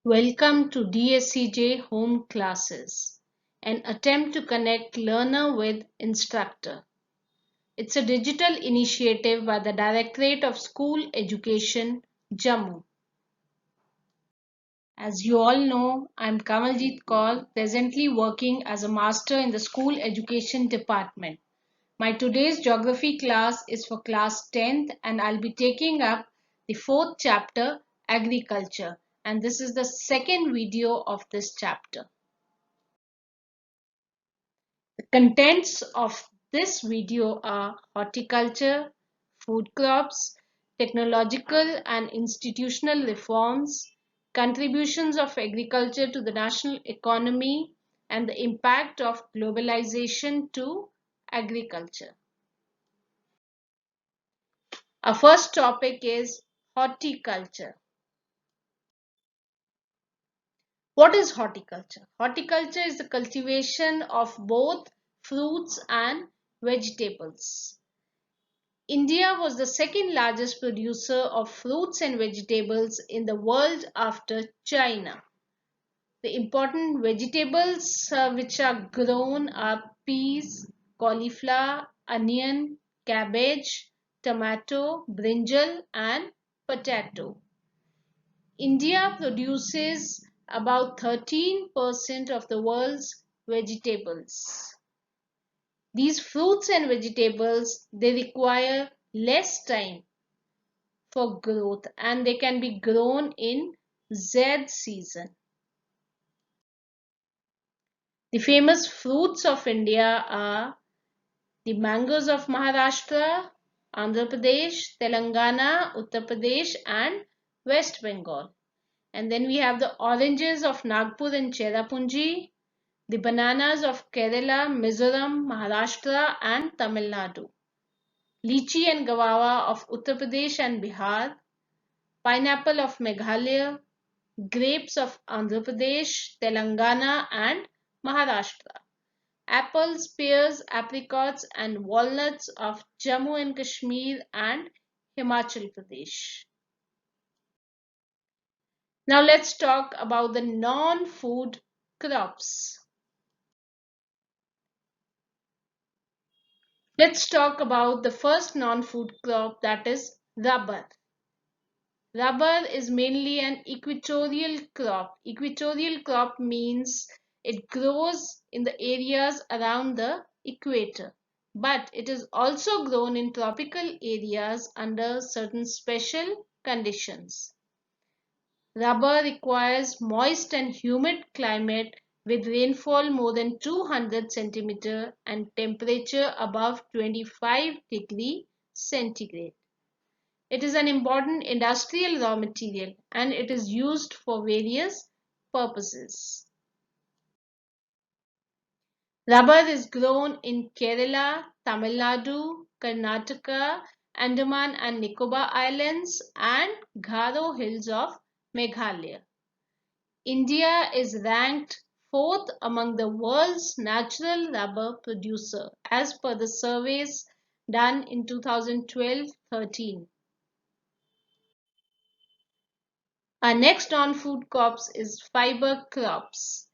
Welcome to DSCJ Home Classes, an attempt to connect learner with instructor. It's a digital initiative by the Directorate of School Education, Jammu. As you all know, I'm Kamaljeet Kaur, presently working as a master in the School Education Department. My today's geography class is for class 10th and I'll be taking up the fourth chapter, Agriculture, and this is the second video of this chapter. The contents of this video are horticulture, food crops, technological and institutional reforms, contributions of agriculture to the national economy, and the impact of globalization to agriculture. Our first topic is horticulture. What is horticulture? Horticulture is the cultivation of both fruits and vegetables. India was the second largest producer of fruits and vegetables in the world after China. The important vegetables which are grown are peas, cauliflower, onion, cabbage, tomato, brinjal, and potato. India produces about 13% of the world's vegetables. These fruits and vegetables, they require less time for growth and they can be grown in Z season. The famous fruits of India are the mangoes of Maharashtra, Andhra Pradesh, Telangana, Uttar Pradesh and West Bengal. And then we have the oranges of Nagpur and Cherrapunji, the bananas of Kerala, Mizoram, Maharashtra and Tamil Nadu, lychee and guava of Uttar Pradesh and Bihar, pineapple of Meghalaya, grapes of Andhra Pradesh, Telangana and Maharashtra, apples, pears, apricots and walnuts of Jammu and Kashmir and Himachal Pradesh. Now let's talk about the non-food crops. Let's talk about the first non-food crop, that is rubber. Rubber is mainly an equatorial crop. Equatorial crop means it grows in the areas around the equator, but it is also grown in tropical areas under certain special conditions. Rubber requires moist and humid climate with rainfall more than 200 centimeter and temperature above 25 degree centigrade. It is an important industrial raw material and it is used for various purposes. Rubber is grown in Kerala, Tamil Nadu, Karnataka, Andaman and Nicobar Islands and Garo Hills of Meghalaya. India is ranked fourth among the world's natural rubber producer as per the surveys done in 2012-13. Our next non-food crops is fiber crops.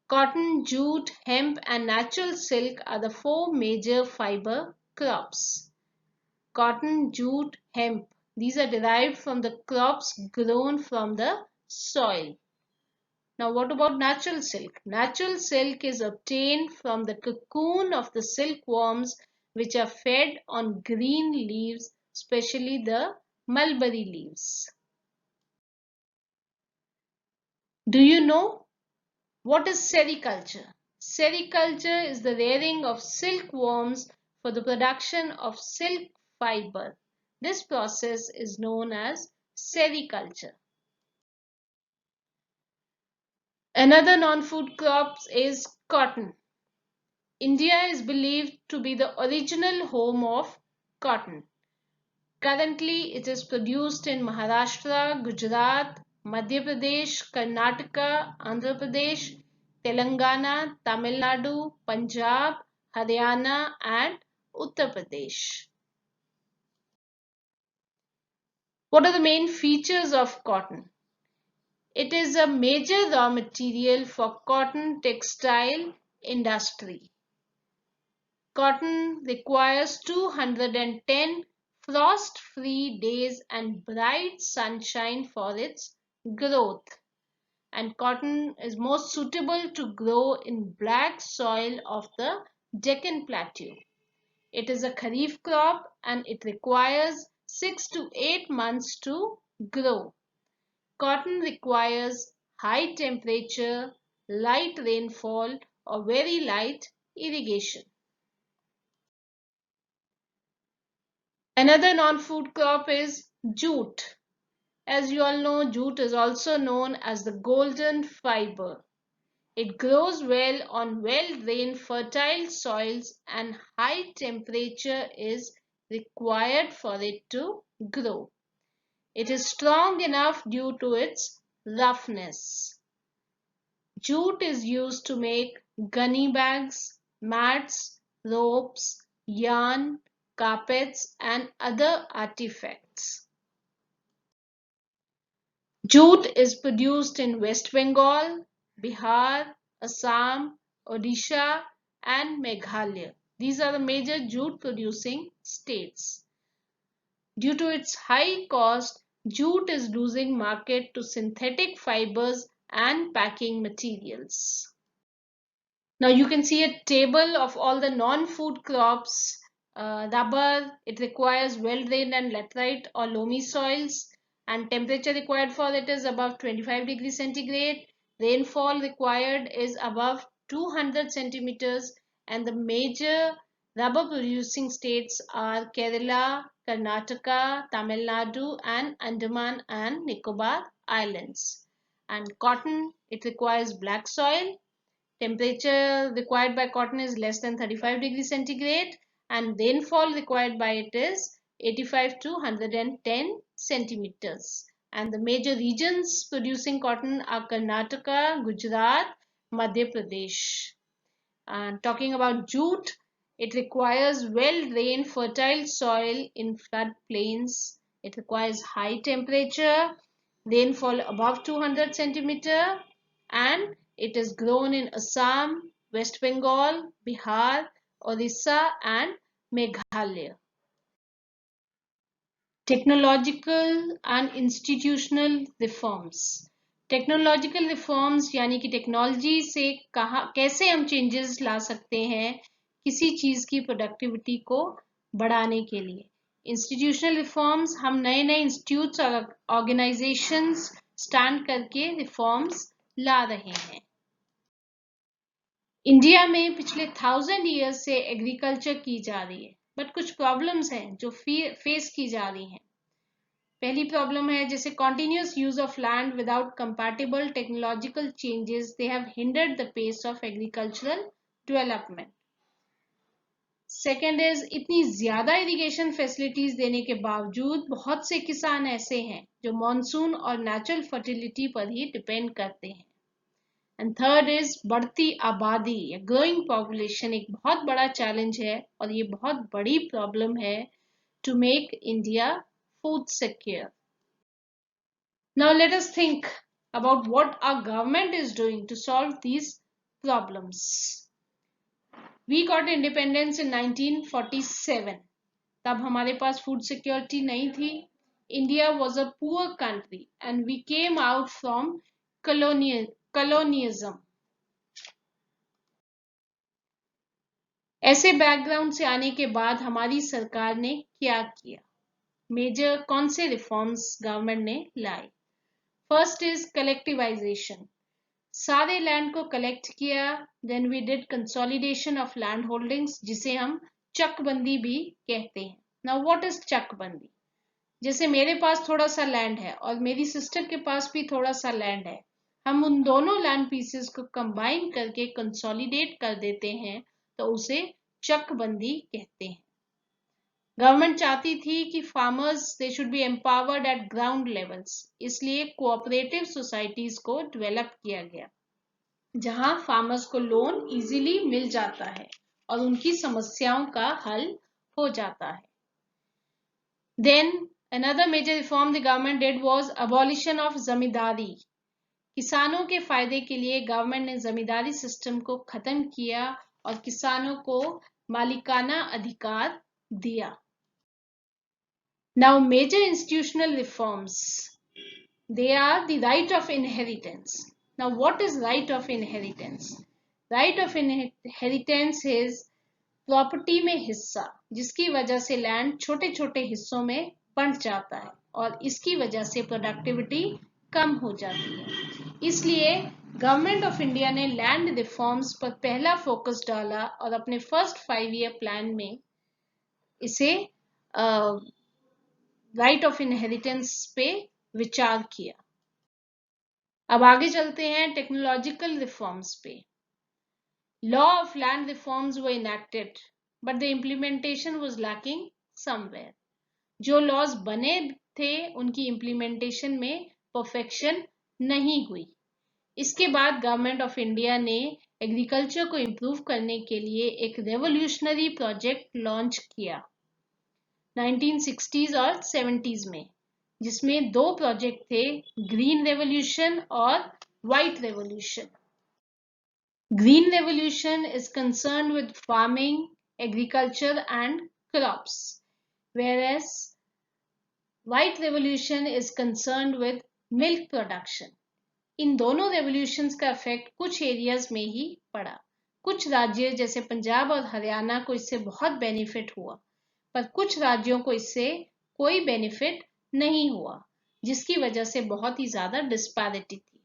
Cotton, jute, hemp and natural silk are the four major fiber crops. Cotton, jute, hemp. These are derived from the crops grown from the soil. Now what about natural silk? Natural silk is obtained from the cocoon of the silkworms which are fed on green leaves, especially the mulberry leaves. Do you know what is sericulture? Sericulture is the rearing of silkworms for the production of silk fiber. This process is known as sericulture. Another non-food crop is cotton. India is believed to be the original home of cotton. Currently, it is produced in Maharashtra, Gujarat, Madhya Pradesh, Karnataka, Andhra Pradesh, Telangana, Tamil Nadu, Punjab, Haryana and Uttar Pradesh. What are the main features of cotton? It is a major raw material for cotton textile industry. Cotton requires 210 frost-free days and bright sunshine for its growth. And cotton is most suitable to grow in black soil of the Deccan Plateau. It is a kharif crop and it requires 6 to 8 months to grow. Cotton requires high temperature, light rainfall or very light irrigation. Another non-food crop is jute. As you all know, jute is also known as the golden fiber. It grows well on well-drained fertile soils and high temperature is required for it to grow. It is strong enough due to its roughness. Jute is used to make gunny bags, mats, ropes, yarn, carpets, and other artifacts. Jute is produced in West Bengal, Bihar, Assam, Odisha, and Meghalaya. These are the major jute producing states. Due to its high cost, jute is losing market to synthetic fibers and packing materials. Now you can see a table of all the non-food crops. Rubber, it requires well-drained and laterite or loamy soils, and temperature required for it is above 25 degrees centigrade. Rainfall required is above 200 centimeters, and the major rubber producing states are Kerala, Karnataka, Tamil Nadu, and Andaman and Nicobar Islands. And cotton, it requires black soil. Temperature required by cotton is less than 35 degrees centigrade and rainfall required by it is 85 to 110 centimeters. And the major regions producing cotton are Karnataka, Gujarat, Madhya Pradesh. And talking about jute, it requires well-drained fertile soil in flood plains. It requires high temperature, rainfall above 200 centimeter, and it is grown in Assam, West Bengal, Bihar, Orissa, and Meghalaya. Technological and institutional reforms technological reforms यानी कि technology से कैसे हम changes ला सकते हैं किसी चीज की प्रोडक्टिविटी को बढ़ाने के लिए इंस्टीट्यूशनल रिफॉर्म्स हम नए नए इंस्टीट्यूट्स और ऑर्गेनाइजेशंस स्टैंड करके रिफॉर्म्स ला रहे हैं इंडिया में पिछले 1000 ईयर्स से एग्रीकल्चर की जा रही है बट कुछ प्रॉब्लम्स हैं जो फेस की जा रही हैं पहली प्रॉब्लम है जैसे continuous use of land without compatible technological changes they have hindered the pace of agricultural development second is इतनी ज्यादा इरिगेशन फैसिलिटीज देने के बावजूद बहुत से किसान ऐसे हैं जो मॉनसून और नेचुरल फर्टिलिटी पर ही डिपेंड करते हैं एंड थर्ड इज बढ़ती आबादी या ग्रोइंग पॉपुलेशन एक बहुत बड़ा चैलेंज है और ये बहुत बड़ी प्रॉब्लम है to make India food secure now let us think about what our government is doing to solve these problems. We got independence in 1947. तब हमारे पास food security नहीं थी. India was a poor country and we came out from colonialism. ऐसे background से आने के बाद हमारी सरकार ने क्या किया मेजर कौन से रिफॉर्म्स गवर्नमेंट ने लाए फर्स्ट इज कलेक्टिवाइजेशन सारे लैंड को कलेक्ट किया then we did consolidation of land holdings जिसे हम चकबंदी भी कहते हैं नाउ व्हाट इज चकबंदी जैसे मेरे पास थोड़ा सा लैंड है और मेरी सिस्टर के पास भी थोड़ा सा लैंड है हम उन दोनों लैंड पीसेस को कंबाइन करके कंसोलिडेट कर देते हैं तो उसे चकबंदी कहते हैं गवर्नमेंट चाहती थी कि farmers they should be empowered eight ground levels इसलिए कोऑपरेटिव सोसाइटीज को डेवलप किया गया जहां फार्मर्स को लोन इजीली मिल जाता है और उनकी समस्याओं का हल हो जाता है then another major reform the government did was abolition of zamindari किसानों के फायदे के लिए गवर्नमेंट ने जमींदारी सिस्टम को खत्म किया और किसानों को मालिकाना अधिकार दिया। Now, major institutional reforms. They are the right of inheritance. Now, what is right of inheritance? Right of inheritance is property में हिस्सा, जिसकी वजह से लैंड छोटे छोटे हिस्सों में बंट जाता है और इसकी वजह से प्रोडक्टिविटी कम हो जाती है। इसलिए गवर्नमेंट ऑफ इंडिया ने लैंड रिफॉर्म्स पर पहला फोकस डाला और अपने फर्स्ट 5 ईयर प्लान में इसे राइट ऑफ इनहेरिटेंस पे विचार किया। अब आगे चलते हैं टेक्नोलॉजिकल रिफॉर्म्स पे। Law of land reforms were enacted but the implementation was lacking somewhere. जो लॉज बने थे उनकी इम्प्लीमेंटेशन में परफेक्शन नहीं हुई। इसके बाद गवर्नमेंट ऑफ इंडिया ने एग्रीकल्चर को इम्प्रूव करने के लिए एक रेवोल्यूशनरी प्रोजेक्ट लॉन्च किया 1960s और 70s में, जिसमें 2 प्रोजेक्ट थे, ग्रीन रेवोल्यूशन और white revolution. Green revolution is concerned with farming, agriculture and crops, whereas white revolution is concerned with milk production. इन दोनों रेवोल्यूशंस का इफेक्ट कुछ एरियाज में ही पड़ा। कुछ राज्य जैसे पंजाब और हरियाणा को इससे बहुत बेनिफिट हुआ, पर कुछ राज्यों को इससे कोई बेनिफिट नहीं हुआ, जिसकी वजह से बहुत ही ज्यादा डिस्पैरिटी थी।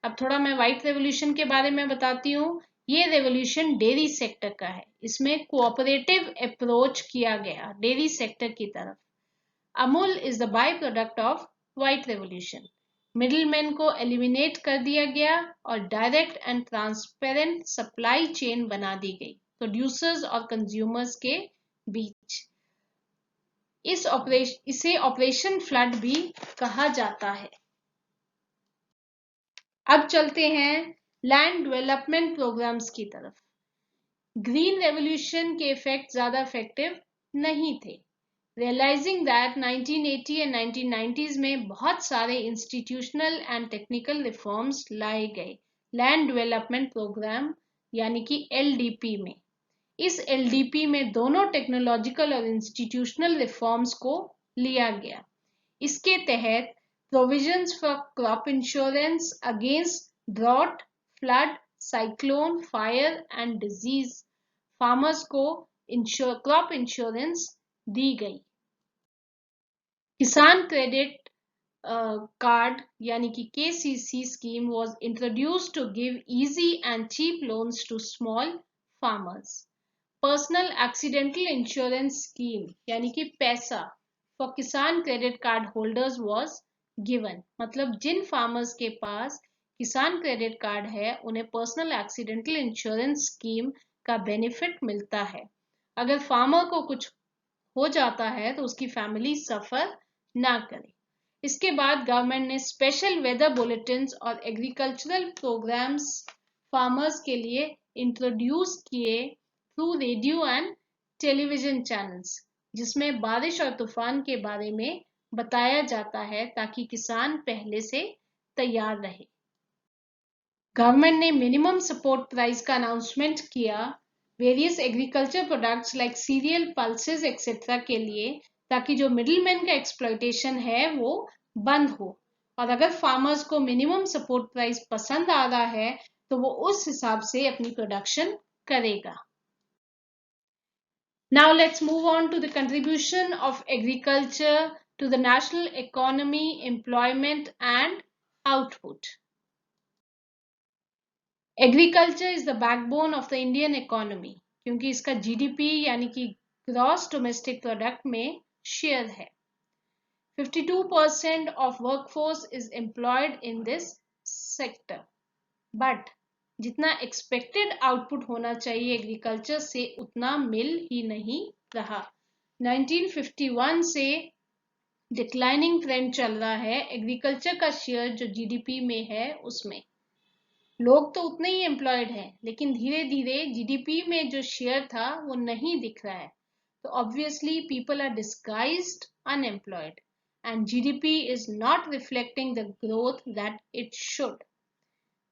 अब थोड़ा मैं व्हाइट रेवोल्यूशन के बारे में बताती हूँ। ये रेवोल्यूशन डेयरी सेक्टर का है। इसमें कोऑपरेटिव अप्रोच किया गया डेयरी सेक्टर की तरफ। Amul is the by product of white revolution. Middleman को एलिमिनेट कर दिया गया और direct and transparent supply chain बना दी गई प्रोड्यूसर्स और कंज्यूमर्स के बीच। इसे ऑपरेशन फ्लड भी कहा जाता है। अब चलते हैं लैंड डेवलपमेंट प्रोग्राम्स की तरफ। ग्रीन रेवोल्यूशन के इफेक्ट ज्यादा इफेक्टिव नहीं थे। Realizing that 1980 and 1990s में बहुत सारे इंस्टीट्यूशनल एंड टेक्निकल रिफॉर्म्स लाए गए लैंड डेवलपमेंट प्रोग्राम यानी कि LDP में। इस LDP में दोनों टेक्नोलॉजिकल और इंस्टीट्यूशनल रिफॉर्म्स को लिया गया। इसके तहत provisions for crop insurance against drought, flood, cyclone, fire and disease, farmers को क्रॉप इंश्योरेंस दी गई। किसान क्रेडिट कार्ड यानी कि KCC scheme was introduced to give easy and cheap loans to small farmers. Personal accidental insurance scheme यानी कि पैसा for किसान credit card holders was given. मतलब जिन फार्मर्स के पास किसान क्रेडिट कार्ड है उन्हें पर्सनल एक्सीडेंटल इंश्योरेंस स्कीम का बेनिफिट मिलता है। अगर फार्मर को कुछ हो जाता है तो उसकी फैमिली सफर ना करे। इसके बाद गवर्नमेंट ने स्पेशल वेदर बुलेटिन्स और एग्रीकल्चरल प्रोग्राम्स फार्मर्स के लिए इंट्रोड्यूस किए through radio and television channels, जिसमें बारिश और तूफान के बारे में बताया जाता है ताकि किसान पहले से तैयार रहे। गवर्नमेंट ने मिनिमम सपोर्ट प्राइस का अनाउंसमेंट किया various agriculture products like serial, pulses etcetera के लिए, ताकि जो मिडिलमैन का एक्सप्लॉयटेशन है वो बंद हो। और अगर फार्मर्स को मिनिमम सपोर्ट प्राइस पसंद आ रहा है तो वो उस हिसाब से अपनी प्रोडक्शन करेगा। Now let's move on to the contribution of agriculture to the national economy, employment and output. Agriculture is the backbone of the Indian economy क्योंकि इसका GDP यानी कि ग्रॉस डोमेस्टिक प्रोडक्ट में शेयर है। 52% of workforce is employed in this sector, but जितना expected output होना चाहिए agriculture से उतना मिल ही नहीं रहा। 1951 से डिक्लाइनिंग ट्रेंड चल रहा है एग्रीकल्चर का शेयर जो GDP में है उसमें। लोग तो उतने ही एम्प्लॉयड हैं, लेकिन धीरे धीरे GDP में जो शेयर था वो नहीं दिख रहा है। तो obviously people are disguised unemployed and GDP is not reflecting the growth that it should.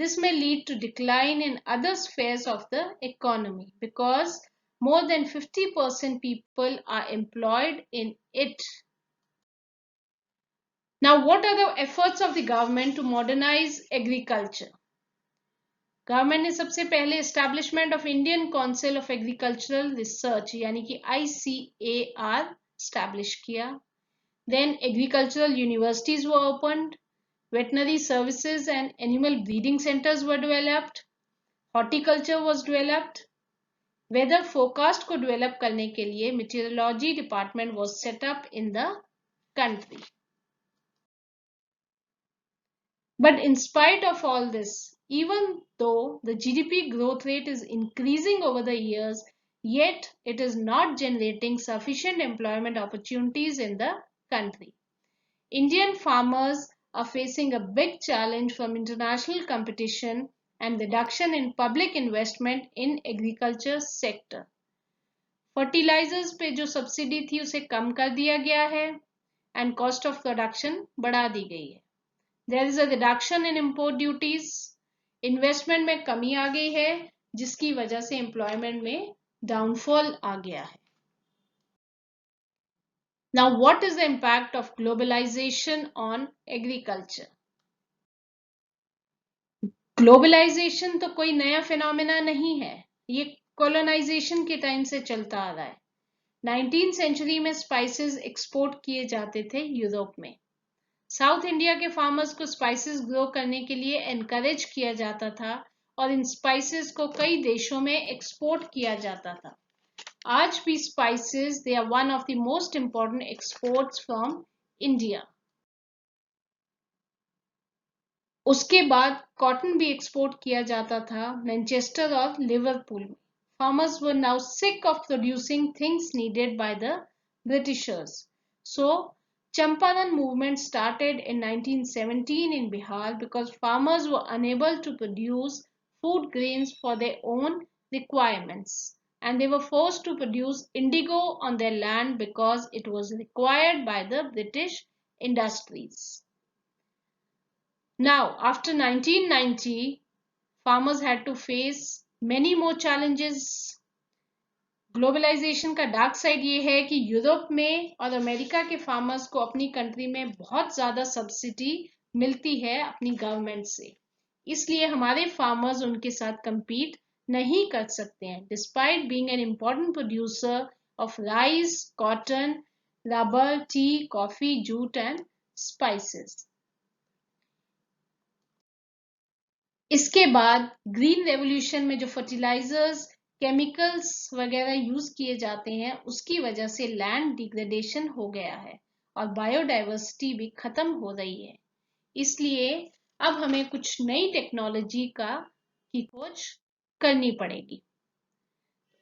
This may lead to decline in other spheres of the economy because more than 50% people are employed in it. Now, what are the efforts of the government to modernize agriculture? Government ने सबसे पहले establishment of Indian council of agricultural research यानी कि ICAR establish किया. Then agricultural universities were opened, veterinary services and animal breeding centers were developed, horticulture was developed. Weather forecast को develop करने के लिए meteorology department was set up in the country. But in spite of all this, even though the GDP growth rate is increasing over the years, yet it is not generating sufficient employment opportunities in the country. Indian farmers are facing a big challenge from international competition and reduction in public investment in agriculture sector. Fertilizers पे जो subsidy थी उसे कम कर दिया गया है and cost of production बढ़ा दी गई है. There is a reduction in import duties. Investment में कमी आ गई है जिसकी वजह से employment में downfall आ गया है. Now, what is the impact of globalization on agriculture? Globalisation तो कोई नया फिनोमेना नहीं है, ये कॉलोनाइजेशन के टाइम से चलता आ रहा है. 19th सेंचुरी में स्पाइसेस एक्सपोर्ट किए जाते थे यूरोप में. साउथ इंडिया के फार्मर्स को स्पाइसेस ग्रो करने के लिए एनकरेज किया जाता था और इन स्पाइसेस को कई देशों में एक्सपोर्ट किया जाता था. आज भी spices they are one of the most important exports from India. उसके बाद कॉटन भी एक्सपोर्ट किया जाता था मैनचेस्टर और लिवरपूल में. Farmers were now sick of producing things needed by the Britishers. So, Champaran movement started in 1917 in Bihar because farmers were unable to produce food grains for their own requirements. And they were forced to produce indigo on their land because it was required by the British industries. Now, after 1990, farmers had to face many more challenges. Globalisation का dark side ये है कि Europe में और America के farmers को अपनी country में बहुत ज़्यादा सब्सिडी मिलती है अपनी गवर्नमेंट से, इसलिए हमारे फार्मर्स उनके साथ compete नहीं कर सकते हैं despite being an important producer of rice, cotton, rubber, T, coffee, jute and spices. इसके बाद ग्रीन रेवोल्यूशन में जो फर्टिलाइजर्स, केमिकल्स वगैरह यूज किए जाते हैं उसकी वजह से लैंड डिग्रेडेशन हो गया है और बायोडाइवर्सिटी भी खत्म हो रही है. इसलिए अब हमें कुछ नई टेक्नोलॉजी की खोज करनी पड़ेगी.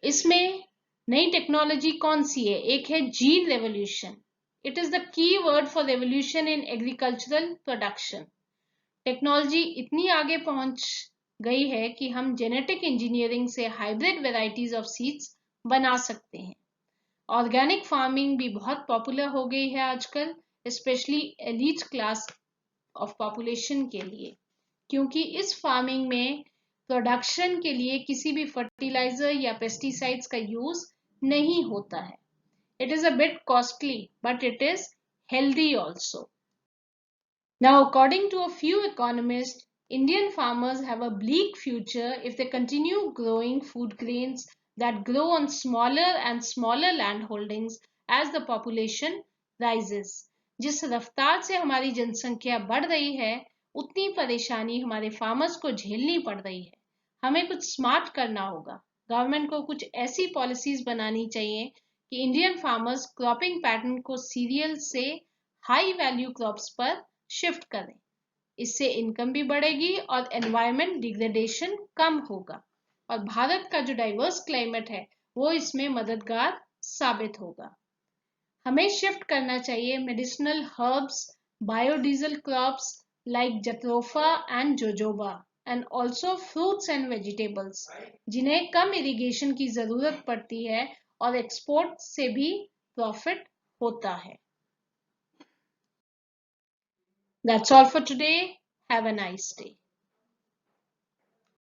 इसमें नई टेक्नोलॉजी कौन सी है? एक है gene revolution. It is the key word for revolution in agricultural production. Technology इतनी आगे पहुंच गई है कि हम जेनेटिक इंजीनियरिंग से हाइब्रिड वेराइटीज ऑफ सीड्स बना सकते हैं. ऑर्गेनिक फार्मिंग भी बहुत पॉपुलर हो गई है आजकल, specially elite class of population के लिए, क्योंकि इस फार्मिंग में प्रोडक्शन के लिए किसी भी फर्टिलाइजर या पेस्टिसाइड्स का यूज नहीं होता है. It is a bit costly but it is healthy also. Now, according to a few economists, Indian farmers have a bleak future if they continue growing food grains that grow on smaller and smaller land holdings as the population rises. जिस रफ्तार से हमारी जनसंख्या बढ़ रही है, उतनी परेशानी हमारे फार्मर्स को झेलनी पड़ रही है. हमें कुछ स्मार्ट करना होगा. गवर्नमेंट को कुछ ऐसी पॉलिसीज बनानी चाहिए कि इंडियन फार्मर्स क्रॉपिंग पैटर्न को सीरियल से हाई वैल्यू क्रॉप्स पर शिफ्ट करें. इससे इनकम भी बढ़ेगी और एनवायरमेंट डिग्रेडेशन कम होगा और भारत का जो डाइवर्स क्लाइमेट है वो इसमें मददगार साबित होगा. हमें शिफ्ट करना चाहिए medicinal herbs, biodiesel crops like jatropha and jojoba and also fruits and vegetables जिन्हें कम इरिगेशन की जरूरत पड़ती है और एक्सपोर्ट से भी प्रॉफिट होता है. That's all for today. Have a nice day.